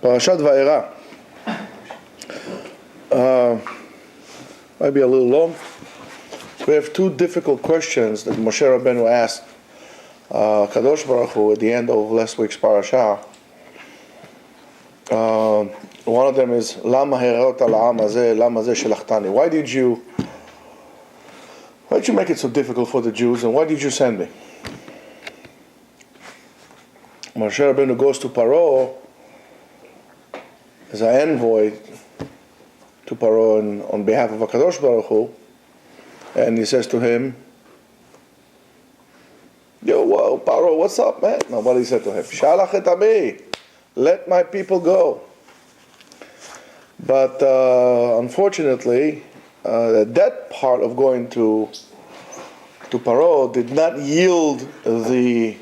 Parashat Va'era. Might be a little long. We have two difficult questions that Moshe Rabbeinu asked Kadosh Baruch Hu at the end of last week's parasha. One of them is Lama herot al-am hazeh, lama zeh shelchtani. Why did you make it so difficult for the Jews, and why did you send me? Moshe Rabbeinu goes to Paro as an envoy to Paro on behalf of Kadosh Baruch Hu, and he says to him, "Yo, well, Paro, what's up, man?" Now, what he said to him? Shalach et ami, let my people go. But unfortunately, that part of going to Paro did not yield the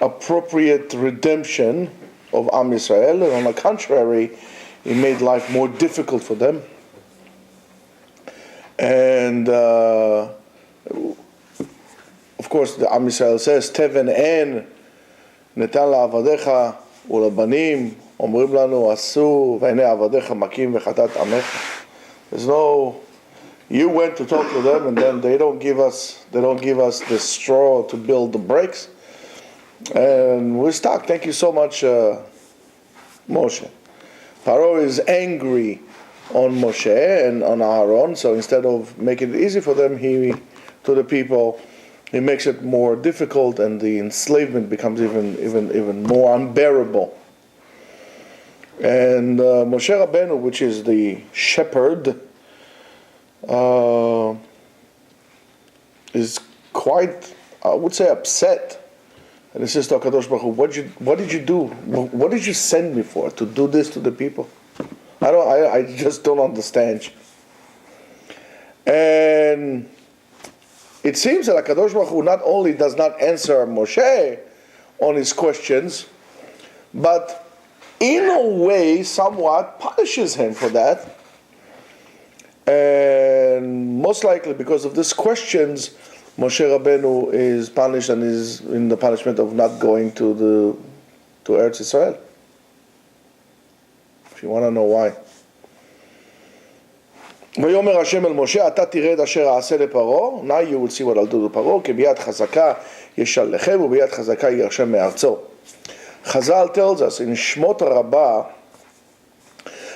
appropriate redemption of Am Yisrael, and on the contrary, it made life more difficult for them. And of course, the Am Yisrael says, "Teven en netan la'avadecha u'labanim omrim lanu asu ve'nei avadecha makim v'chatat amecha." There's no. You went to talk to them, and then they don't give us the straw to build the bricks, and we're stuck. Thank you so much, Moshe. Paro is angry on Moshe and on Aaron, so instead of making it easy for them, he makes it more difficult, and the enslavement becomes even more unbearable. And Moshe Rabbeinu, which is the shepherd, is quite, I would say, upset. And he says to HaKadosh Baruch Hu, what did you do? What did you send me for? To do this to the people? I just don't understand. And it seems that HaKadosh Baruch Hu not only does not answer Moshe on his questions, but in a way somewhat punishes him for that. And most likely because of these questions, Moshe Rabbeinu is punished and is in the punishment of not going to Eretz Yisrael. If you want to know why. ויאמר השם אל משה, אתה תרד אשר אעשה לפרעה, now you will see what I'll do to פרעה, כי ביד חזקה ישלחם וביד חזקה ירשם מארצו. Chazal tells us in Shmot Rabbah,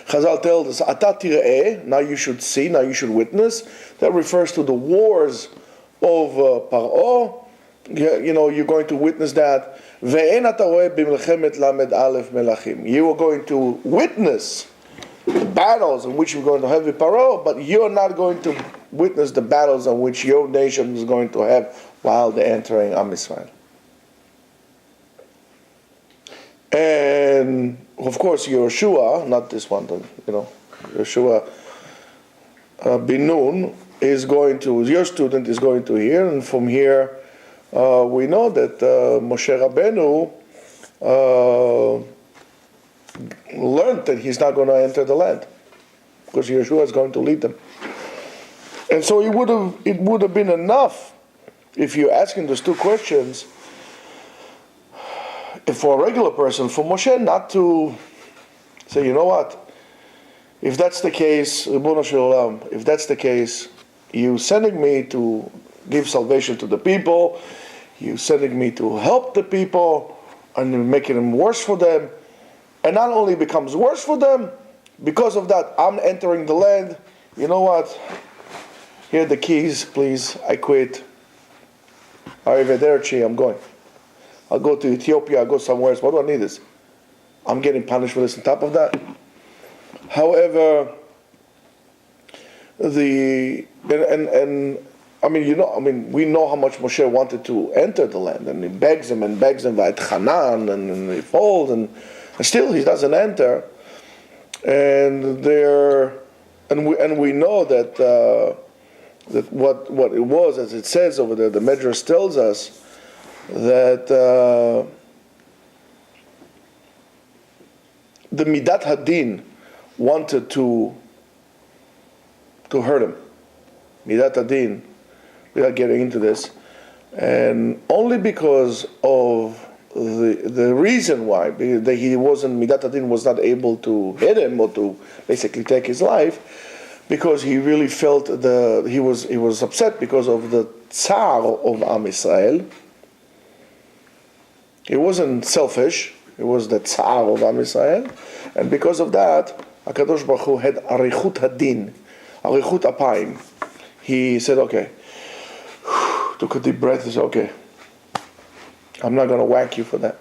Chazal tells us, אתה תראה, now you should see, now you should witness. That refers to the wars of Paro. You're going to witness that. ואין אתה רואה במלחמת למד א' מלכים. You are going to witness the battles in which we're going to have with Paro, but you're not going to witness the battles in which your nation is going to have while they're entering Am Yisrael. And of course, Yeshua, not this one, Yeshua bin Nun is going to, your student is going to hear, and from here we know that Moshe Rabbeinu learned that he's not going to enter the land because Yeshua is going to lead them. And so it would have been enough if you're asking those two questions. For a regular person, for Moshe not to say, you know what, if that's the case, Ribono Shel Olam, if that's the case, you sending me to give salvation to the people, you sending me to help the people, and making them worse for them, and not only becomes worse for them, because of that, I'm entering the land, you know what, here are the keys, please, I quit, arrivederci, I'm going. I'll go to Ethiopia, I'll go somewhere else. What do I need this? I'm getting punished for this on top of that. However, we know how much Moshe wanted to enter the land, and he begs him, Va'et Hanan, and he falls, and still he doesn't enter. And we know that what it was, as it says over there, the Medrash tells us that the Midat Hadin wanted to hurt him. Midat Hadin, we are getting into this, and only because of the reason why that he wasn't Midat Adin was not able to hit him or to basically take his life, because he really felt he was upset because of the tsar of Am Israel. He wasn't selfish. It was the tsar of Am Israel, and because of that, HaKadosh Baruch Hu had arichut hadin, arichut apayim. He said, okay, took a deep breath. He said, okay, I'm not going to whack you for that.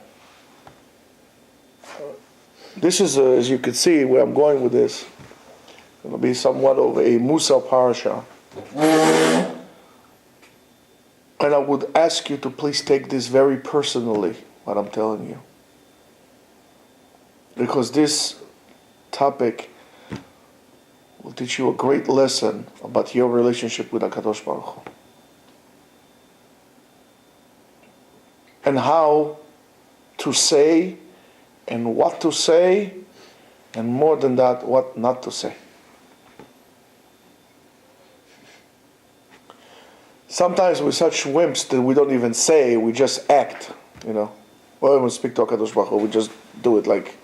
This is, as you can see, where I'm going with this. It'll be somewhat of a Musa parasha. And I would ask you to please take this very personally, what I'm telling you. Because this topic will teach you a great lesson about your relationship with HaKadosh Baruch Hu. And how to say, and what to say, and more than that, what not to say. Sometimes we're such wimps that we don't even say, we just act, Well, when we speak to HaKadosh Baruch Hu, we just do it like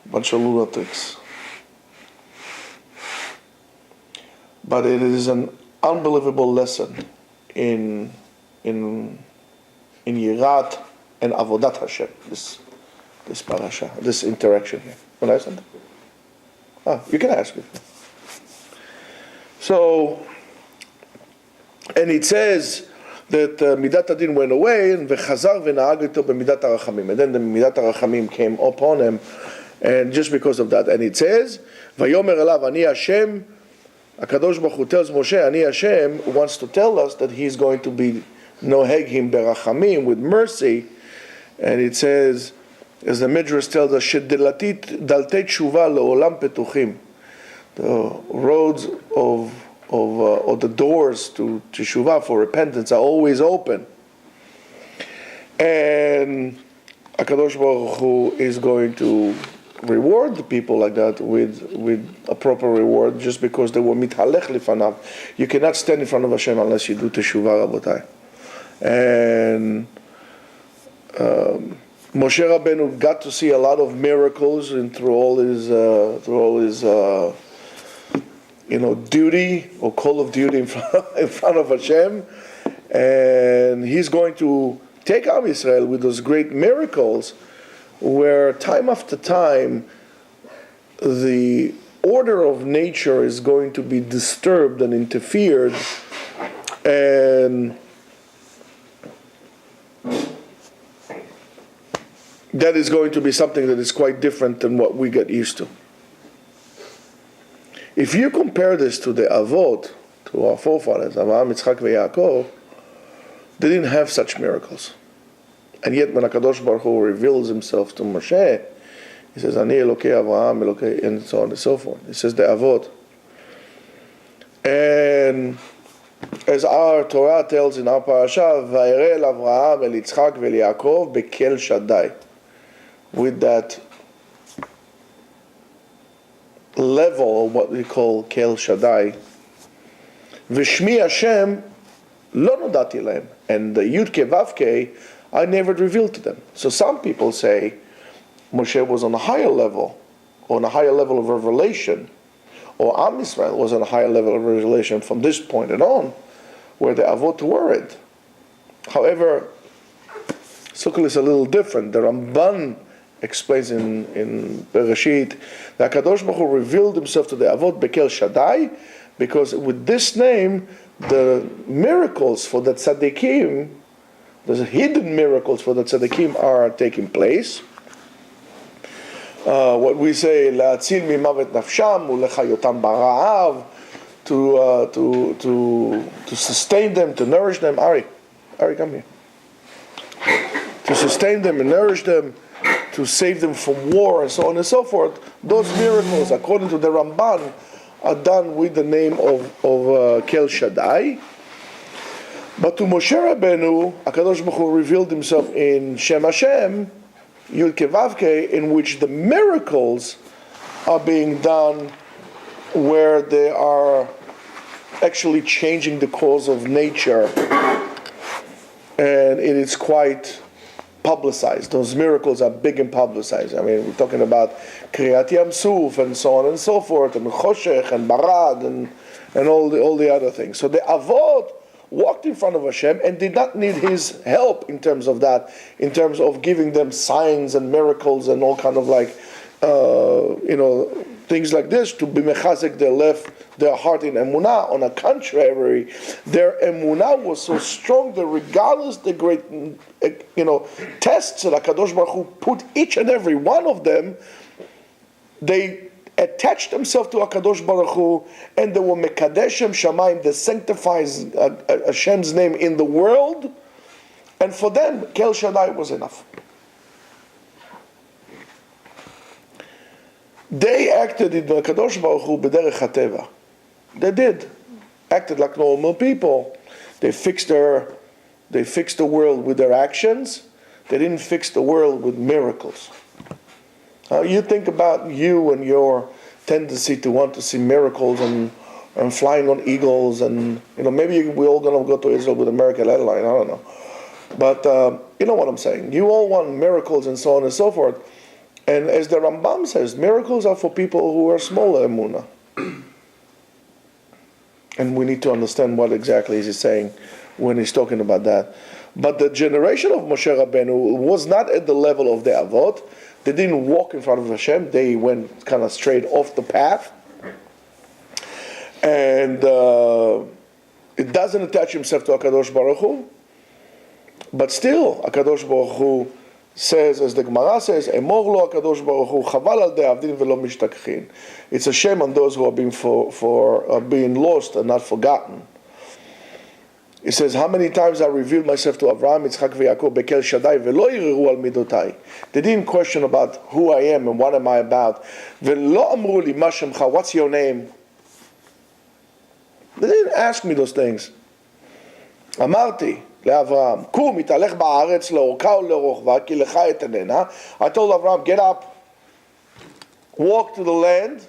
a bunch of lunatics. But it is an unbelievable lesson in Yirat and Avodat Hashem, this parasha, this interaction here. What I said? You can ask it. So, and it says that Midat Adin went away, and v'chazar v'nahag ito b'midat harachamim. And then the Midat harachamim came upon him, and just because of that. And it says, Vayomer elav ani Hashem, HaKadosh Baruch Hu tells Moshe, ani Hashem, wants to tell us that he's going to be noheg him berachamim, with mercy. And it says, as the Midrash tells us, shedelatit daltei tshuva leolam petuchim. The roads or the doors to Teshuvah for repentance are always open. And HaKadosh Baruch Hu is going to reward the people like that with a proper reward, just because they were mithalech lifanav. You cannot stand in front of Hashem unless you do Teshuvah, Rabotai. And Moshe Rabbeinu got to see a lot of miracles, and through all his duty or call of duty in front of Hashem, and he's going to take Am Yisrael with those great miracles, where time after time the order of nature is going to be disturbed and interfered, and that is going to be something that is quite different than what we get used to. If you compare this to the Avot, to our forefathers, Avraham, Yitzchak, and Yaakov, they didn't have such miracles. And yet when HaKadosh Baruch Hu reveals himself to Moshe, he says, Ani Elokei Avraham, Elokei, and so on and so forth. He says the Avot. And as our Torah tells in our parasha, Vayere el Avraham, el Yitzchak, vel Yaakov, bekel Shaddai. With that level of what we call Kel Shaddai, V'shmi Hashem lo nodati lehem, and the Yud-Ke Vav-Ke I never revealed to them. So some people say Moshe was on a higher level, or on a higher level of revelation, or Am Yisrael was on a higher level of revelation from this point and on, where the Avot weren't. However, Sukkot is a little different. The Ramban explains in Parashat that HaKadosh Baruch Hu revealed himself to the Avot Bekel Shaddai, because with this name, the miracles for the tzaddikim, the hidden miracles for the tzaddikim are taking place. What we say, La'atzil mimavet nafsham ulechayotam bara'av, to sustain them, to nourish them. Ari, come here. To sustain them and nourish them, to save them from war, and so on and so forth. Those miracles, according to the Ramban, are done with the name of Kel Shaddai. But to Moshe Rabbeinu, HaKadosh Baruch Hu revealed himself in Shem Hashem, Yud-Ke Vav-Ke, in which the miracles are being done where they are actually changing the course of nature. And it is quite publicized. Those miracles are big and publicized. I mean, we're talking about Kriyat Yam Suf and so on and so forth, and Choshech and Barad and all the other things. So the Avot walked in front of Hashem and did not need his help in terms of that, in terms of giving them signs and miracles and all kind of things like this to be mechazek their heart in emunah. On the contrary, their emunah was so strong that regardless the great tests that HaKadosh Baruch Hu put each and every one of them, they attached themselves to HaKadosh Baruch Hu, and they were mekadeshem shamayim, that sanctifies Hashem's name in the world, and for them Kel Shaddai was enough. They acted in the HaKadosh Baruch Hu b'derech hateva. They did. Acted like normal people. They fixed the world with their actions. They didn't fix the world with miracles. You think about you and your tendency to want to see miracles and flying on eagles, and maybe we're all going to go to Israel with American airline. I don't know. But you know what I'm saying. You all want miracles and so on and so forth. And as the Rambam says, miracles are for people who are smaller emunah. And we need to understand what exactly is he saying when he's talking about that. But the generation of Moshe Rabbeinu was not at the level of the Avot. They didn't walk in front of Hashem. They went kind of straight off the path. And it doesn't attach himself to HaKadosh Baruch Hu. But still, HaKadosh Baruch Hu says, as the Gemara says, Emor lo HaKadosh Baruch Hu, chaval al de'avdin velo mishtakchin. It's a shame on those who are being lost and not forgotten. It says, how many times I revealed myself to Avraham, Yitzchak v'Yaakov bekel Shaddai velo yireru al midotai. They didn't question about who I am and what am I about. Velo amru li ma shemcha, what's your name? They didn't ask me those things. Amarti לאברהם, קום, התהלך בארץ לאורכה ולרוחבה, כי לך אתננה. I told Abraham, get up, walk to the land,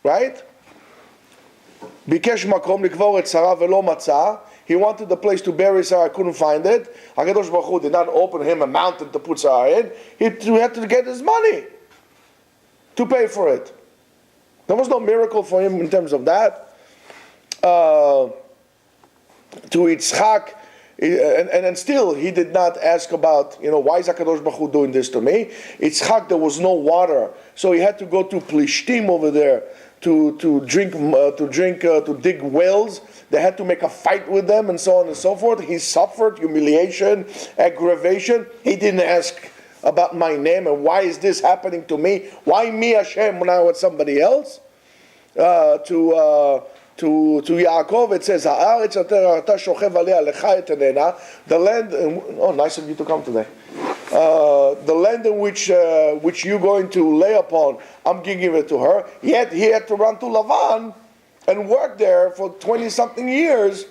right? ביקש מקום לקבור את שרה ולא מצא. He wanted the place to bury Sarah, couldn't find it. HaKadosh Baruch Hu did not open him a mountain to put Sarah in. He had to get his money to pay for it. There was no miracle for him in terms of that. To Yitzchak, and still he did not ask about, why is HaKadosh Baruch Hu doing this to me? Yitzchak, there was no water, so he had to go to Plishtim over there to dig wells. They had to make a fight with them and so on and so forth. He suffered humiliation, aggravation. He didn't ask about my name and why is this happening to me? Why me, Hashem, when I was somebody else? To Yaakov, it says, the land, nice of you to come today. The land in which you're going to lay upon, I'm giving it to her. Yet he had to run to Lavan and work there for 20-something years,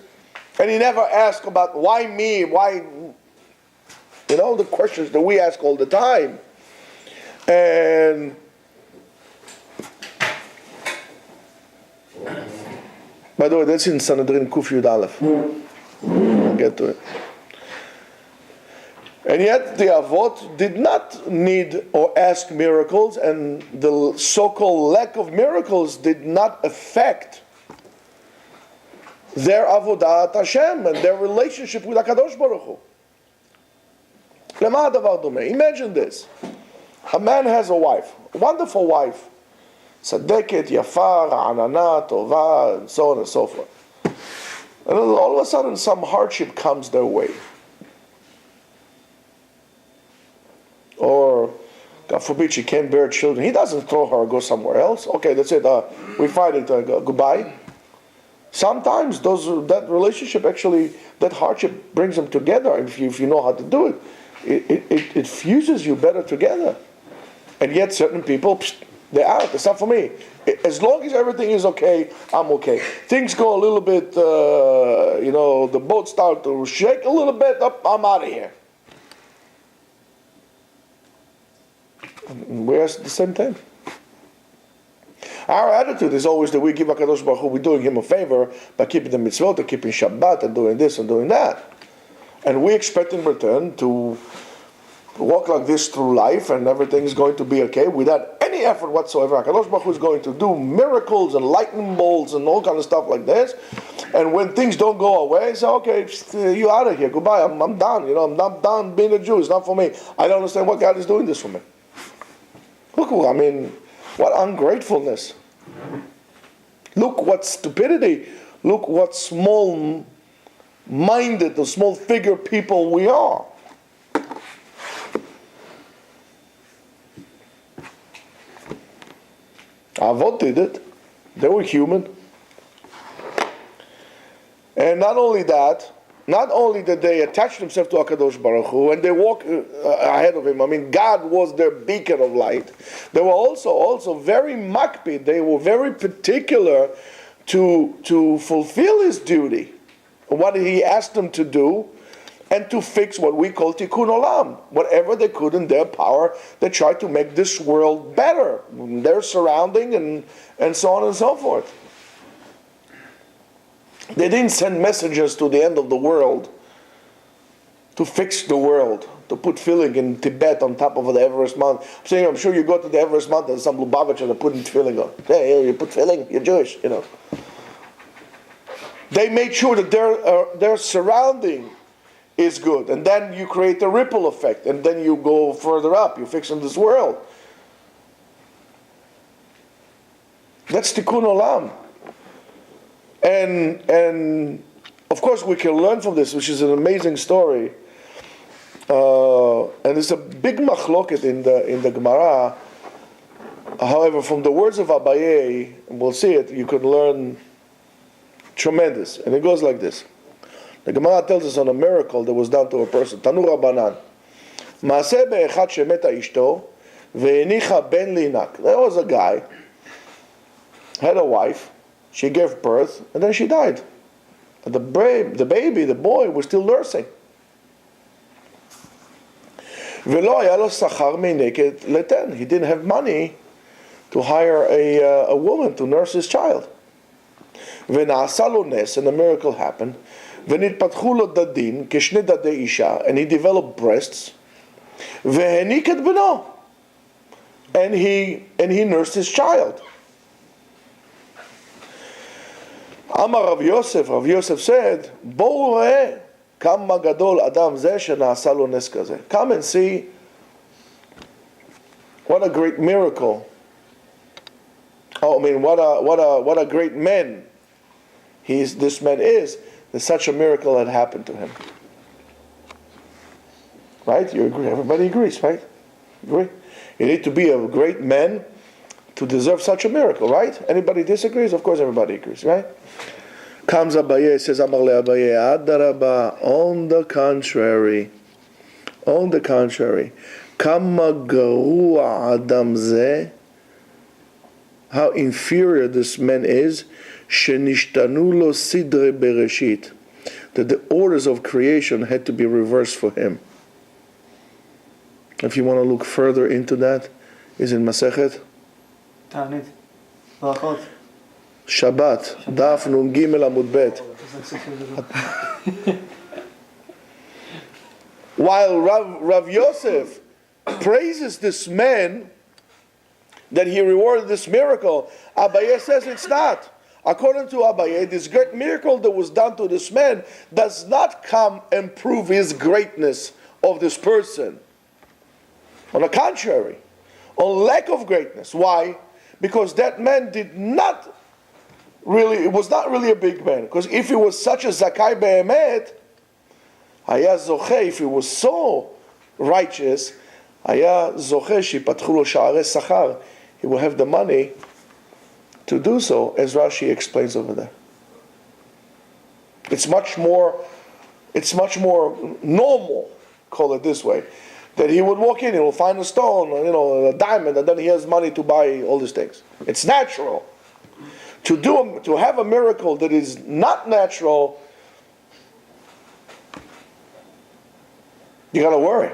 and he never asked about why me, why, the questions that we ask all the time. And by the way, that's in Sanhedrin Kuf Yud Aleph. I'll get to it. And yet the Avot did not need or ask miracles, and the so-called lack of miracles did not affect their Avodat Hashem and their relationship with HaKadosh Baruch Hu. Lema hadavar domeh. Imagine this. A man has a wife, a wonderful wife. Tzadeket, Yafa, Ra'anana, Tova, and so on and so forth. And all of a sudden some hardship comes their way. Or, God forbid, she can't bear children. He doesn't throw her or go somewhere else. Okay, that's it. We're fighting. Goodbye. Sometimes that relationship, actually, that hardship brings them together. If you know how to do it, it fuses you better together. And yet certain people, they're out. It's not for me. As long as everything is okay, I'm okay. Things go a little bit, the boat starts to shake a little bit, I'm out of here. And we're the same thing. Our attitude is always that we give HaKadosh Baruch Hu, we're doing him a favor by keeping the mitzvot, and keeping Shabbat, and doing this and doing that. And we expect in return to walk like this through life and everything's going to be okay without any effort whatsoever. HaKadosh Baruch Hu is going to do miracles and lightning bolts and all kind of stuff like this. And when things don't go away, say, okay, you out of here, goodbye, I'm done. I'm not done being a Jew, it's not for me. I don't understand what God is doing this for me. Look, what ungratefulness. Look what stupidity. Look what small-minded, the small-figure people we are. Avot did it. They were human. And not only that, not only did they attach themselves to HaKadosh Baruch Hu and they walk ahead of him, God was their beacon of light. They were also very makpid. They were very particular to fulfill his duty, what he asked them to do, and to fix what we call tikkun olam. Whatever they could in their power, they tried to make this world better, their surrounding and so on and so forth. They didn't send messengers to the end of the world to fix the world, to put filling in Tibet on top of the Everest Mountain. I'm sure you go to the Everest Mountain and some Lubavitcher that putting filling on. Hey, you put filling, you're Jewish, They made sure that their surrounding is good, and then you create a ripple effect, and then you go further up, you fix in this world. That's tikkun olam. And of course we can learn from this, which is an amazing story. And there's a big machloket in the Gemara. However, from the words of Abaye, and we'll see it, you could learn tremendous. And it goes like this. The Gemara tells us on a miracle that was done to a person. Tanu Rabbanan. Maaseh be'echad shemeta ishto ve'enicha ben linak. There was a guy, had a wife, she gave birth, and then she died. And the baby, the boy, was still nursing. Ve'lo haya lo sachar meineket leten. He didn't have money to hire a woman to nurse his child. Ve'na'asa lo nes, and a miracle happened. Ve'nitpatchu lo dadin keshne dadei isha, and he developed breasts. Ve'henik et beno, and he nursed his child. Amar Rav Yosef said, Bo'u re'eh kama gadol adam zeh shena'asa lo nes kazeh. Come and see what a great miracle. What a great man this man is, that such a miracle had happened to him. Right? You agree? Everybody agrees, right? Agree? You need to be a great man to deserve such a miracle, right? Anybody disagrees? Of course everybody agrees, right? Comes Abaye, says Amar le Abaye, Adarabah, on the contrary, Kama garua adam zeh, how inferior this man is, shenishtanu lo sidre bereshit, that the orders of creation had to be reversed for him. If you want to look further into that, is in Masechet Ta'anit, Barakot, Shabbat, Daf Nun Gimel Amud Bet. While Rav Yosef praises this man that he rewarded this miracle, Abaye says it's not. According to Abaye, this great miracle that was done to this man does not come and prove his greatness of this person. On the contrary, on lack of greatness. Why? Because that man was not really a big man. Because if he was such a Zakai Be'emet, Haya Zoche, if he was so righteous, Haya Zoche Shipatchu lo sha'arei sachar, he will have the money to do so, as Rashi explains over there. It's much more normal, call it this way, that he would walk in, he will find a stone, a diamond, and then he has money to buy all these things. It's natural. To have a miracle that is not natural, you got to worry.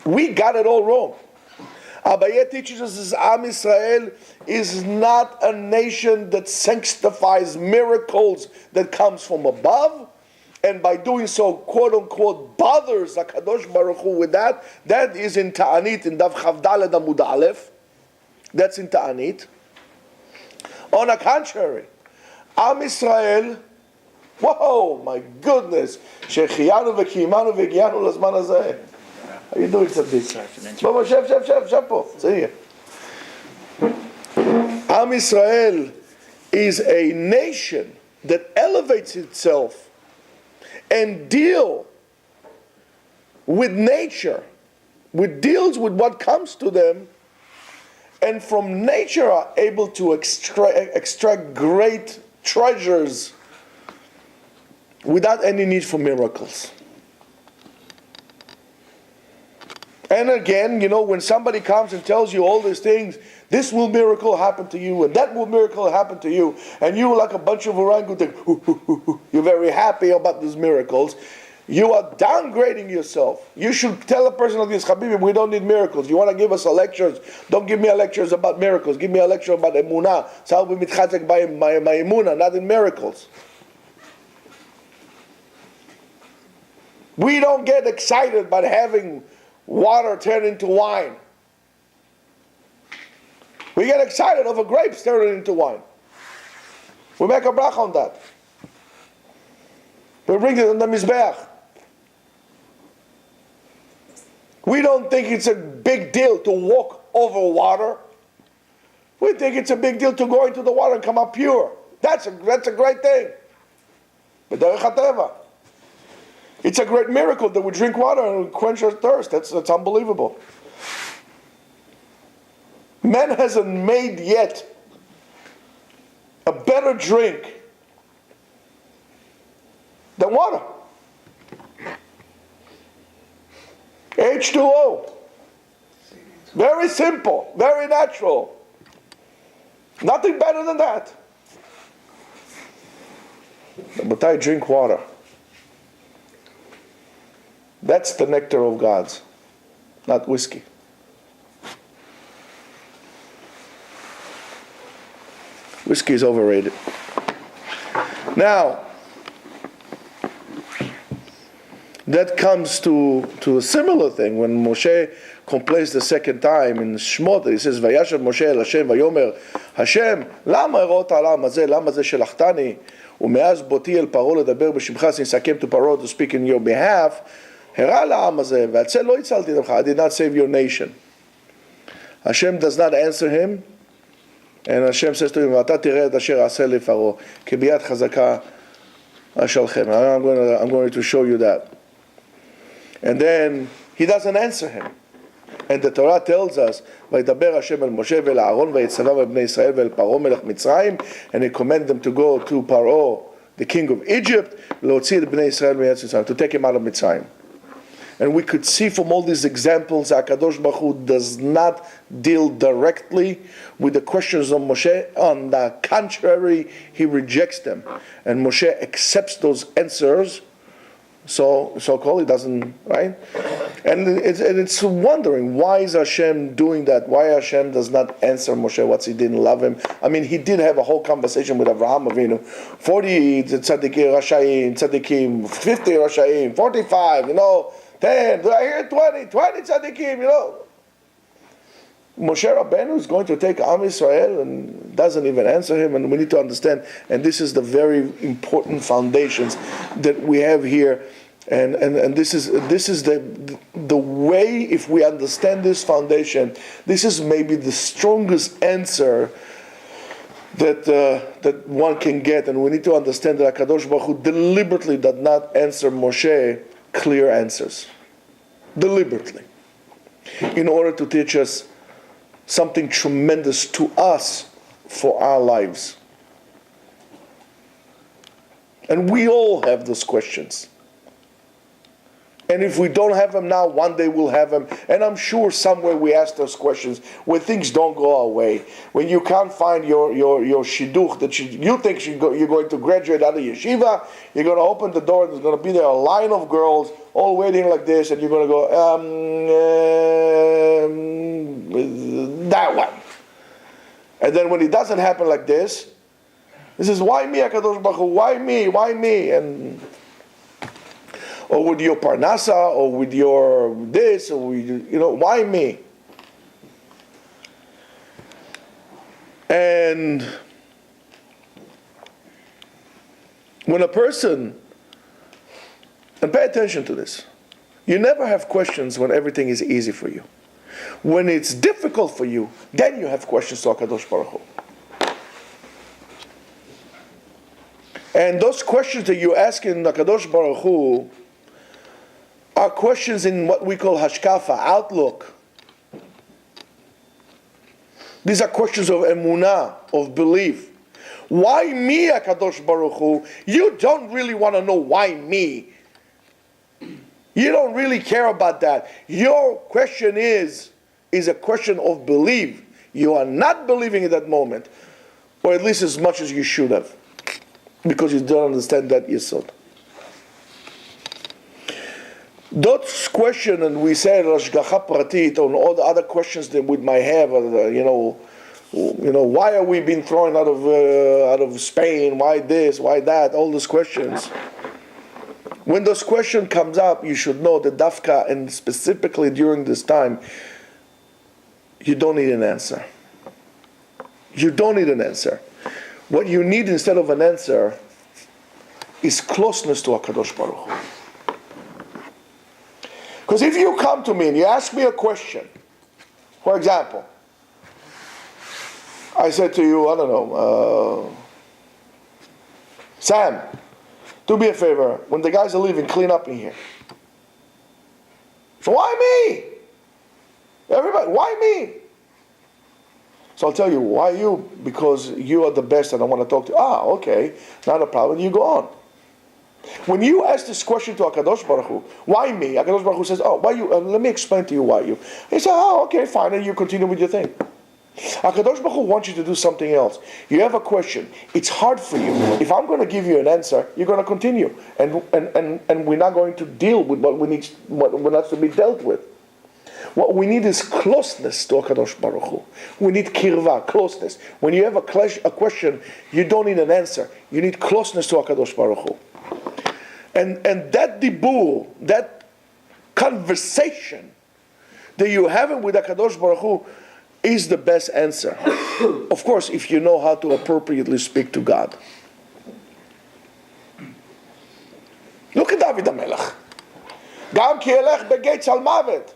We got it all wrong. Abaye teaches us that Am Yisrael is not a nation that sanctifies miracles that comes from above, and by doing so, quote unquote, bothers HaKadosh Baruch Hu with that, that is in Ta'anit, in Dav Chavdaled Amud Aleph. That's in Ta'anit. On the contrary, Am Yisrael, whoa, my goodness, Shechiyanu v'kiyimanu v'giyanu l'zman hazeh. How you doing, Tzaddik? Baba, shef po. Sit here. Am Yisrael is a nation that elevates itself and deal with nature, deals with what comes to them, and from nature are able to extract great treasures without any need for miracles. And again, when somebody comes and tells you all these things, this will miracle happen to you, and that will miracle happen to you, and you like a bunch of orangutan, you're very happy about these miracles, you are downgrading yourself. You should tell a person like this, Habibi, we don't need miracles. You want to give us a lectures? Don't give me a lectures about miracles. Give me a lecture about emunah. So I'll be mitchatek by my emunah, not in miracles. We don't get excited by having water turn into wine. We get excited over grapes turning into wine. We make a brach on that. We bring it on the mizbeach. We don't think it's a big deal to walk over water. We think it's a big deal to go into the water and come out pure. That's a great thing. But derech hateva. It's a great miracle that we drink water and we quench our thirst. That's unbelievable. Man hasn't made yet a better drink than water. H2O. Very simple, very natural. Nothing better than that. But I drink water. That's the nectar of gods, not whiskey. Whiskey is overrated. Now, that comes to a similar thing when Moshe complains the second time in Shmot. He says, "Vayashav Moshe el Hashem vayomer Hashem, lama erot alam hazeh, lama zeh shelachtani, umeaz boti el paro ledaber b'shimcha, since I came to Paro to speak in your behalf, hera la'am hazeh, v'atzeh lo yitzalti demcha, I did not save your nation." Hashem does not answer him, and Hashem says to him, "V'ata tireh et asher aseh leParo, kebiyad chazaka ashalchem." I'm going to show you that. And then he doesn't answer him. And the Torah tells us, "Vayidaber Hashem el Moshe ve'el Aaron vayitzavav el bnei Yisrael ve'el Paro melech Mitzrayim," and he commanded them to go to Paro, the king of Egypt, le'otzii et bnei Yisrael me'eretz Mitzrayim, to take him out of Mitzrayim. And we could see from all these examples, HaKadosh Baruch Hu does not deal directly with the questions of Moshe. On the contrary, he rejects them. And Moshe accepts those answers, so-called, he doesn't, right? And it's wondering, why is Hashem doing that? Why Hashem does not answer Moshe what he didn't love him? I mean, he did have a whole conversation with Avraham Avinu. 40 tzaddikim, 50 Rashayim, 45, 10, do I hear 20 tzaddikim, Moshe Rabbeinu is going to take Am Yisrael and doesn't even answer him, and we need to understand, and this is the very important foundations that we have here, and this is the way, if we understand this foundation, this is maybe the strongest answer that one can get, and we need to understand that HaKadosh Baruch Hu deliberately did not answer Moshe clear answers. Deliberately. In order to teach us something tremendous to us for our lives. And we all have those questions. And if we don't have them now, one day we'll have them. And I'm sure somewhere we ask those questions when things don't go our way. When you can't find your shidduch that you think you're going to graduate out of yeshiva, you're going to open the door and there's going to be there a line of girls all waiting like this, and you're going to go, that one. And then when it doesn't happen like this, he says, why me, HaKadosh Baruch Hu? Why me? Why me? And or with your parnasa, or with your this, or with, why me? And when a person, and pay attention to this, you never have questions when everything is easy for you. When it's difficult for you, then you have questions to HaKadosh Baruch Hu. And those questions that you ask in HaKadosh Baruch Hu are questions in what we call hashkafa, outlook. These are questions of emunah, of belief. Why me, HaKadosh Baruch Hu? You don't really want to know why me. You don't really care about that. Your question is a question of belief. You are not believing at that moment, or at least as much as you should have, because you don't understand that yesod. Those questions, and we said Hashgacha Pratit, on all the other questions that we might have, why are we being thrown out of Spain? Why this? Why that? All those questions. When those questions comes up, you should know that dafka, and specifically during this time, you don't need an answer. You don't need an answer. What you need instead of an answer is closeness to HaKadosh Baruch Hu. Because if you come to me and you ask me a question, for example, I said to you, I don't know, Sam, do me a favor, when the guys are leaving, clean up in here. So why me? Everybody, why me? So I'll tell you, why you? Because you are the best and I want to talk to you. Ah, okay, not a problem, you go on. When you ask this question to HaKadosh Baruch Hu, why me? HaKadosh Baruch Hu says, oh, why you? Let me explain to you why you. He said, oh, okay, fine, and you continue with your thing. HaKadosh Baruch Hu wants you to do something else. You have a question. It's hard for you. If I'm going to give you an answer, you're going to continue, and we're not going to deal with what has to be dealt with. What we need is closeness to HaKadosh Baruch Hu. We need kirva, closeness. When you have a question, you don't need an answer. You need closeness to HaKadosh Baruch Hu. And that dibur, that conversation that you have with HaKadosh Baruch Hu is the best answer. Of course, if you know how to appropriately speak to God. Look at David HaMelech. Gam ki elech begeitz al mavet.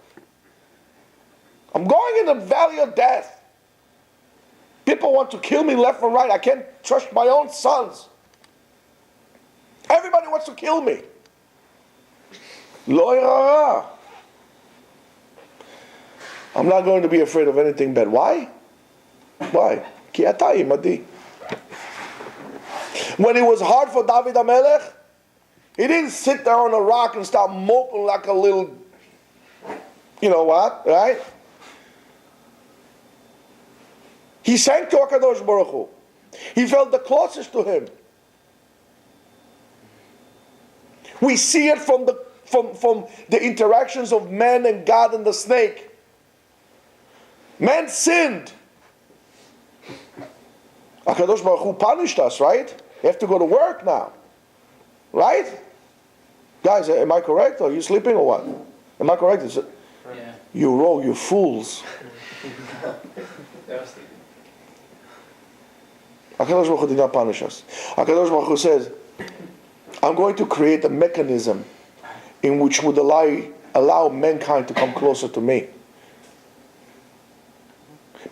I'm going in the valley of death. People want to kill me left and right. I can't trust my own sons. Everybody wants to kill me. Lo irara. I'm not going to be afraid of anything bad. Why? Why? Ki ata imadi. When it was hard for David HaMelech, he didn't sit there on a rock and start moping like a little, you know what, right? He sang to HaKadosh Baruch Hu. He felt the closest to him. We see it from the interactions of man and God and the snake. Man sinned. HaKadosh Baruch Hu punished us, right? You have to go to work now. Right? Guys, am I correct? Are you sleeping or what? Am I correct? Yeah. You roll, you fools. HaKadosh Baruch Hu did not punish us. HaKadosh Baruch Hu says, I'm going to create a mechanism in which would allow mankind to come closer to me.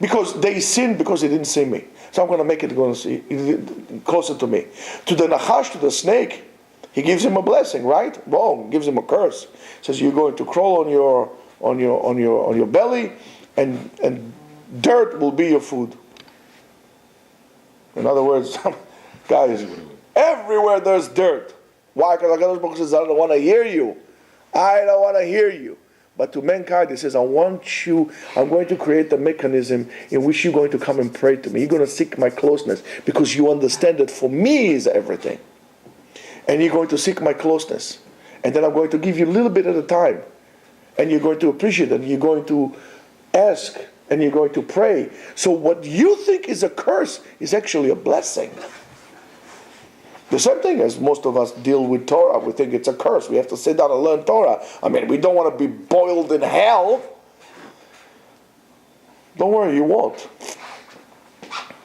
Because they sinned because they didn't see me. So I'm going to make it closer to me. To the Nachash, to the snake, he gives him a blessing, right? Wrong. He gives him a curse. He says you're going to crawl on your belly, and dirt will be your food. In other words, guys, everywhere there's dirt. Why? Because HaKadosh Baruch Hu says, I don't want to hear you. I don't want to hear you. But to mankind, he says, I'm going to create a mechanism in which you're going to come and pray to me. You're going to seek my closeness because you understand that for me is everything. And you're going to seek my closeness. And then I'm going to give you a little bit at a time. And you're going to appreciate it. And you're going to ask. And you're going to pray. So what you think is a curse is actually a blessing. The same thing as most of us deal with Torah. We think it's a curse. We have to sit down and learn Torah. I mean, we don't want to be boiled in hell. Don't worry, you won't.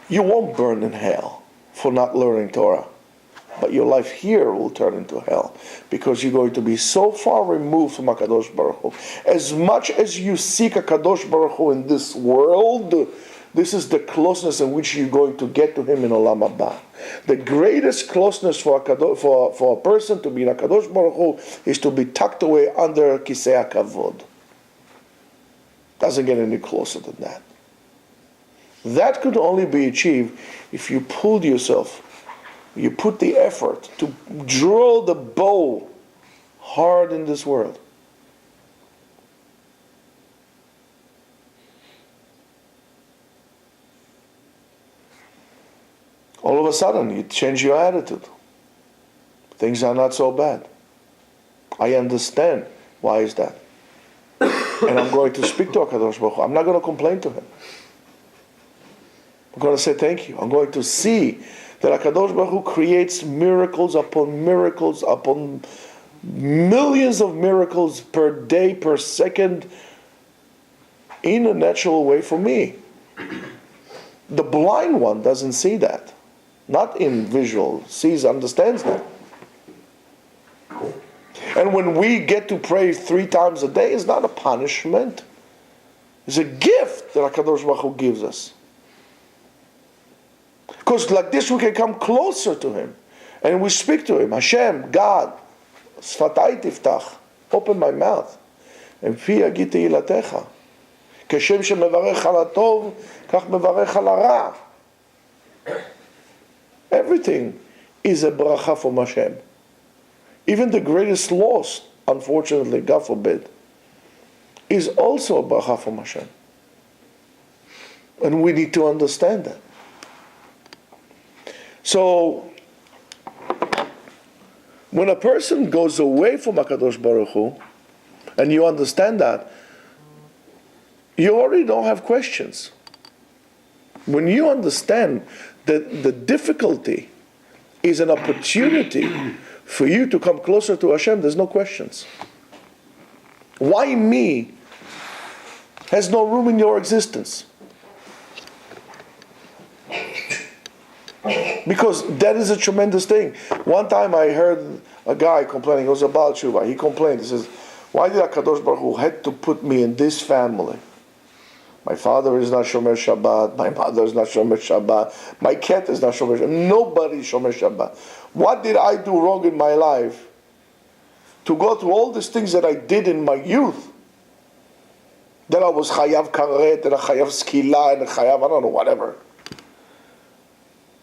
You won't burn in hell for not learning Torah. But your life here will turn into hell because you're going to be so far removed from HaKadosh Baruch Hu. As much as you seek HaKadosh Baruch Hu in this world, this is the closeness in which you're going to get to Him in Olam Haba. The greatest closeness for a person to be in HaKadosh Baruch Hu is to be tucked away under Kisei HaKavod. Doesn't get any closer than that. That could only be achieved if you pulled yourself, you put the effort to draw the bow hard in this world. All of a sudden, you change your attitude. Things are not so bad. I understand. Why is that? And I'm going to speak to HaKadosh Baruch Hu. I'm not going to complain to Him. I'm going to say thank you. I'm going to see that HaKadosh Baruch Hu creates miracles upon millions of miracles per day, per second, in a natural way for me. The blind one doesn't see that. Not in visual. Sees, understands that. And when we get to pray 3 times a day, it's not a punishment. It's a gift that HaKadosh Baruch Hu gives us. Because like this we can come closer to Him. And we speak to Him. Hashem, God, Sfatai tiftach. Open my mouth. And pi yagid tehilatecha. Kashem shemevarech al hatov, kach mevarech al hara. Everything is a bracha from Hashem. Even the greatest loss, unfortunately, God forbid, is also a bracha from Hashem. And we need to understand that. So, when a person goes away from HaKadosh Baruch Hu, and you understand that, you already don't have questions. When you understand that the difficulty is an opportunity for you to come closer to Hashem, there's no questions. Why me has no room in your existence. Because that is a tremendous thing. One time I heard a guy complaining, it was a Baal Tshuva, he complained, he says, why did HaKadosh Baruch Hu had to put me in this family? My father is not Shomer Shabbat, my mother is not Shomer Shabbat, my cat is not Shomer Shabbat, nobody is Shomer Shabbat. What did I do wrong in my life to go through all these things that I did in my youth? That I was Chayav Karet, and a Chayav Skila, and a Chayav, I don't know, whatever.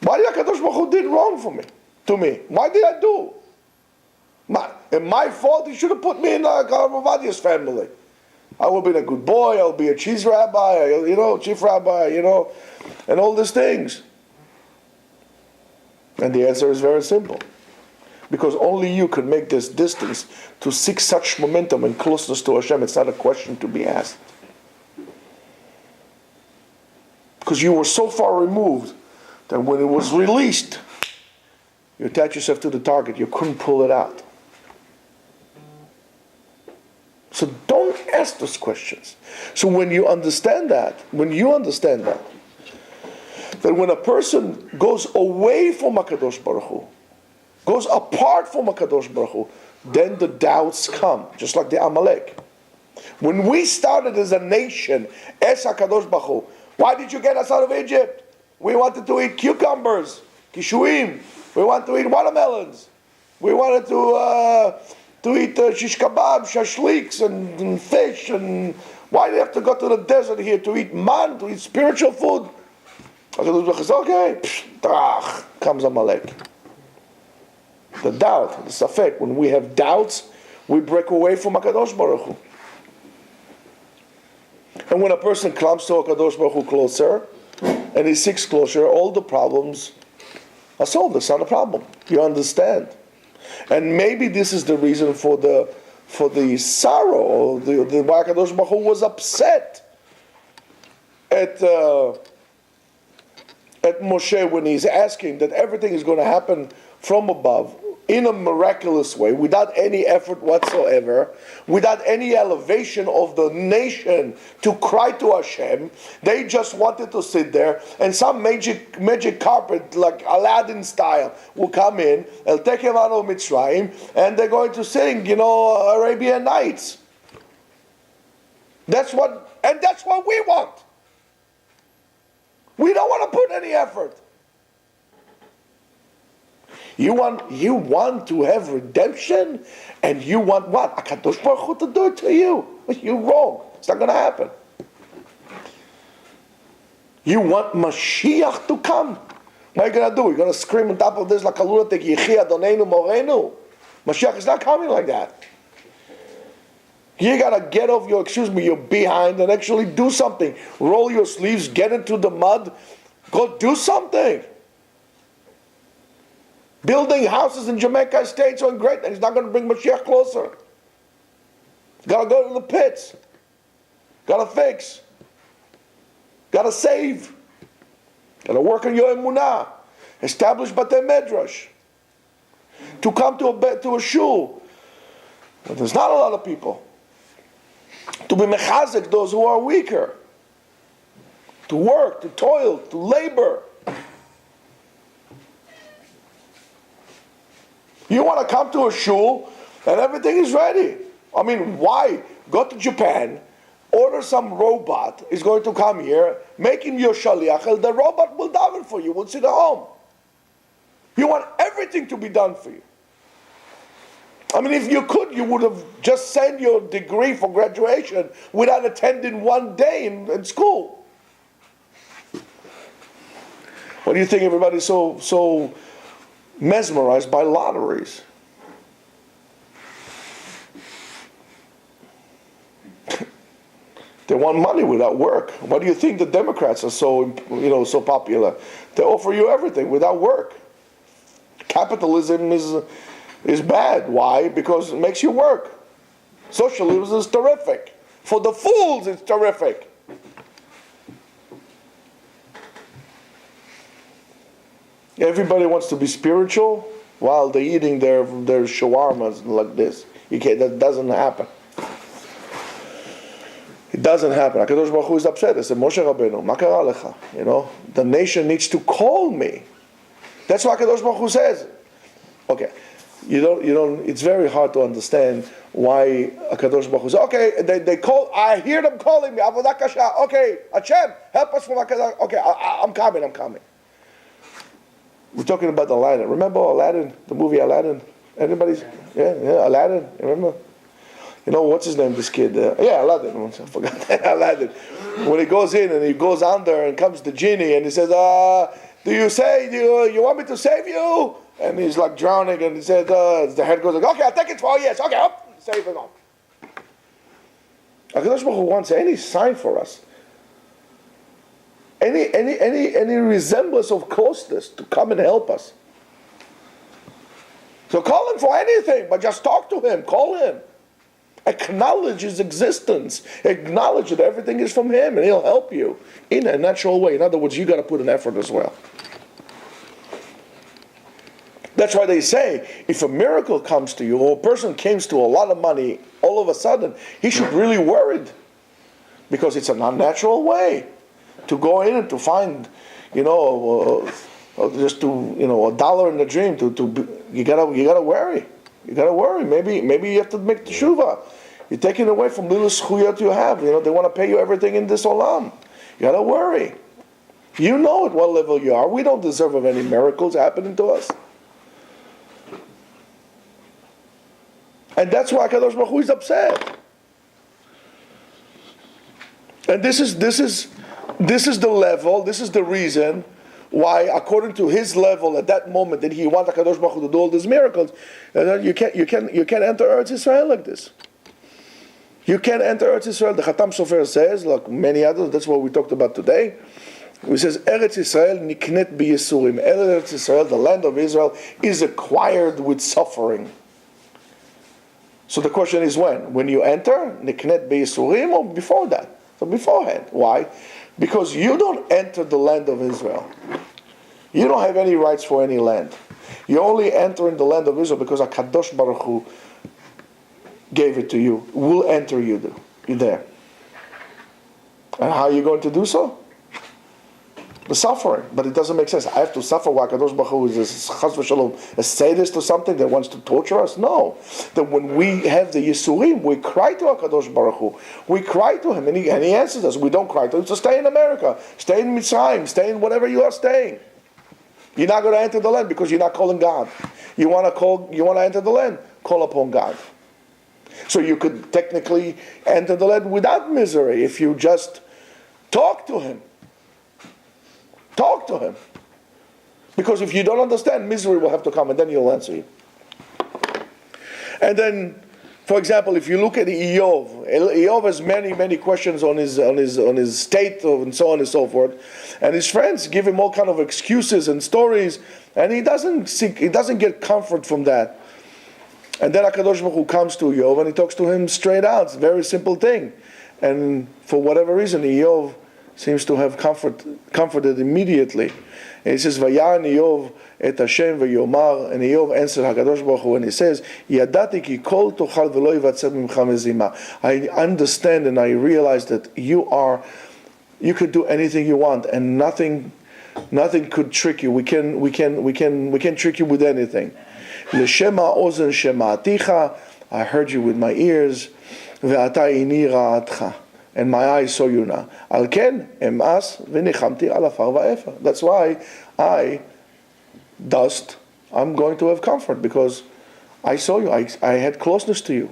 Why did HaKadosh Baruch Hu did wrong to me? Why did I do? My fault, he should have put me in Garavadia's family. I would have been a good boy, I would be a chief rabbi, chief rabbi, and all these things. And the answer is very simple. Because only you can make this distance to seek such momentum and closeness to Hashem. It's not a question to be asked. Because you were so far removed that when it was released, you attach yourself to the target, you couldn't pull it out. So don't ask those questions. So when you understand that, that when a person goes away from HaKadosh Baruch Hu, goes apart from HaKadosh Baruch Hu, then the doubts come, just like the Amalek. When we started as a nation, as HaKadosh Baruch Hu, why did you get us out of Egypt? We wanted to eat cucumbers, kishuim. We wanted to eat watermelons. We wanted to eat shish kebab, shashliks, and fish. And why do you have to go to the desert here to eat man, to eat spiritual food? HaKadosh Baruch Hu says, okay, comes Amalek. The doubt, the safek. When we have doubts, we break away from HaKadosh Baruch Hu. And when a person comes to HaKadosh Baruch Hu closer, and he seeks closer, all the problems are solved. It's not a problem. You understand. And maybe this is the reason for the sorrow, the why HaKadosh Baruch Hu was upset at at Moshe when he's asking that everything is going to happen from above in a miraculous way, without any effort whatsoever, without any elevation of the nation to cry to Hashem. They just wanted to sit there, and some magic carpet, like Aladdin style, will come in, they'll take him out of Mitzrayim, and they're going to sing, Arabian Nights. That's what we want. We don't want to put any effort. You want to have redemption, and you want what? HaKadosh Baruch Hu to do it to you. You're wrong. It's not going to happen. You want Mashiach to come. What are you going to do? You're going to scream on top of this like a lunatic, Yechi Adonenu Morenu. Mashiach is not coming like that. You got to get off your behind and actually do something. Roll your sleeves, get into the mud, go do something. Building houses in Jamaica State so great that he's not going to bring Mashiach closer. Got to go to the pits. Got to fix. Got to save. Got to work on your emunah. Establish Batei Medrash. To come to a shul. But there's not a lot of people. To be mechazek those who are weaker. To work, to toil, to labor. You want to come to a shul and everything is ready. I mean, why? Go to Japan, order some robot, is going to come here, make him your shaliach, and the robot will daven for you, will sit at home. You want everything to be done for you. I mean, if you could, you would have just sent your degree for graduation without attending one day in school. What do you think everybody's so mesmerized by lotteries? They want money without work. Why do you think the Democrats are so popular? They offer you everything without work. Capitalism is bad. Why? Because it makes you work. Socialism is terrific. For the fools, it's terrific. Everybody wants to be spiritual while they're eating their shawarmas like this. That doesn't happen. It doesn't happen. HaKadosh Baruch Hu is upset. He said, Moshe Rabbeinu, ma kara lecha? The nation needs to call me. That's what HaKadosh Baruch Hu says. Okay, you don't. It's very hard to understand why HaKadosh Baruch Hu says, okay, they call. I hear them calling me. Avodah kasha. Okay, Hashem, help us from HaKadosh. Okay, I'm coming. We're talking about Aladdin. Remember Aladdin, the movie Aladdin? Anybody? Yeah, Aladdin. Remember? What's his name, this kid? Aladdin. I forgot that. Aladdin. When he goes in and he goes under and comes the genie and he says, do you want me to save you? And he's like drowning and he said, the head goes like, okay, I'll take it for yes. Okay, up, save him on. HaKadosh Baruch Hu wants any sign for us. Any resemblance of closeness to come and help us. So call him for anything, but just talk to him, call him. Acknowledge his existence. Acknowledge that everything is from him and he'll help you in a natural way. In other words, you got to put an effort as well. That's why they say, if a miracle comes to you, or a person comes to a lot of money, all of a sudden, he should really worried. Because it's an unnatural way to go in and to find, just to, a dollar in the dream. You gotta worry. You gotta worry. Maybe you have to make teshuvah. You're taking away from little schuyot you have. They want to pay you everything in this olam. You gotta worry. You know at what level you are. We don't deserve of any miracles happening to us. And that's why HaKadosh Baruch Hu is upset. And this is the level, this is the reason why, according to his level at that moment, that he wants HaKadosh Baruch Hu to do all these miracles, you can't enter Eretz Israel like this. You can't enter Eretz Israel. The Khatam Sofer says, like many others, that's what we talked about today. He says, Eretz Israel niknet b'yesurim. Eretz Israel, the land of Israel, is acquired with suffering. So the question is when? When you enter, niknet b'yesurim, or before that? So beforehand. Why? Because you don't enter the land of Israel. You don't have any rights for any land. You only enter in the land of Israel because HaKadosh Baruch Hu gave it to you. Will enter you there. And how are you going to do so? The suffering, but it doesn't make sense. I have to suffer while HaKadosh Baruch Hu is chas v'shalom, a sadist or something that wants to torture us? No. That when we have the Yisurim, we cry to HaKadosh Baruch Hu. We cry to Him, and He answers us. We don't cry to Him. So stay in America, stay in Mitzrayim, stay in whatever you are staying. You're not going to enter the land because you're not calling God. You want to enter the land, call upon God. So you could technically enter the land without misery if you just talk to Him. Talk to Him. Because if you don't understand, misery will have to come and then He'll answer you. And then, for example, if you look at Eov has many, many questions on his state and so on and so forth. And his friends give him all kind of excuses and stories, and he doesn't get comfort from that. And then HaKadosh Baruch Hu comes to Eov and he talks to him straight out. It's a very simple thing. And for whatever reason, Eov seems to have comforted immediately. And he says, "Vayan Eov et Hashem v'yomar," and Eov answered HaKadosh Baruch Hu, and he says, "Yadati ki kol tochal v'lo yivatzer mimcha mezima." I understand and I realize that you could do anything you want, and nothing could trick you. We can trick you with anything. L'shema ozen shema'aticha, I heard you with my ears, ve'ata ini ra'atcha, and my eyes saw you now. Al ken emas v'nichamti al afar va'efer. That's why I'm going to have comfort, because I saw you, I had closeness to you.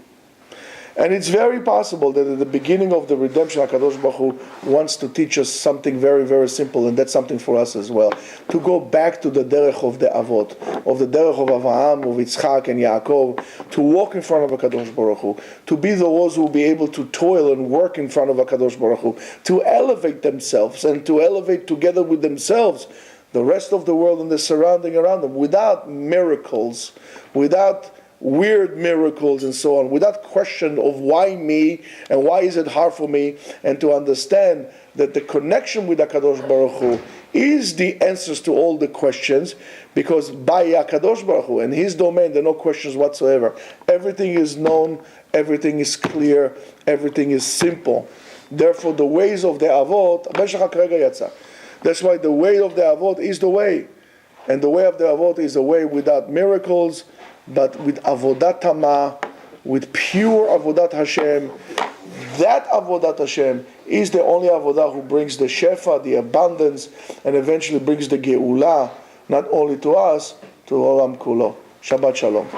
And it's very possible that at the beginning of the redemption, HaKadosh Baruch Hu wants to teach us something very, very simple, and that's something for us as well. To go back to the derech of the Avot, of the derech of Avraham, of Yitzchak and Yaakov, to walk in front of HaKadosh Baruch Hu, to be those who will be able to toil and work in front of HaKadosh Baruch Hu, to elevate themselves and to elevate together with themselves the rest of the world and the surrounding around them, without miracles, without weird miracles and so on, without question of why me and why is it hard for me, and to understand that the connection with HaKadosh Baruch Hu is the answers to all the questions, because by HaKadosh Baruch Hu and His domain there are no questions whatsoever. Everything is known, everything is clear, everything is simple. Therefore the ways of the Avot, that's why the way of the Avot is the way, and the way of the Avot is a way without miracles, but with avodat tamah, with pure avodat Hashem. That avodat Hashem is the only avodah who brings the shefa, the abundance, and eventually brings the geula, not only to us, to olam kulo. Shabbat shalom.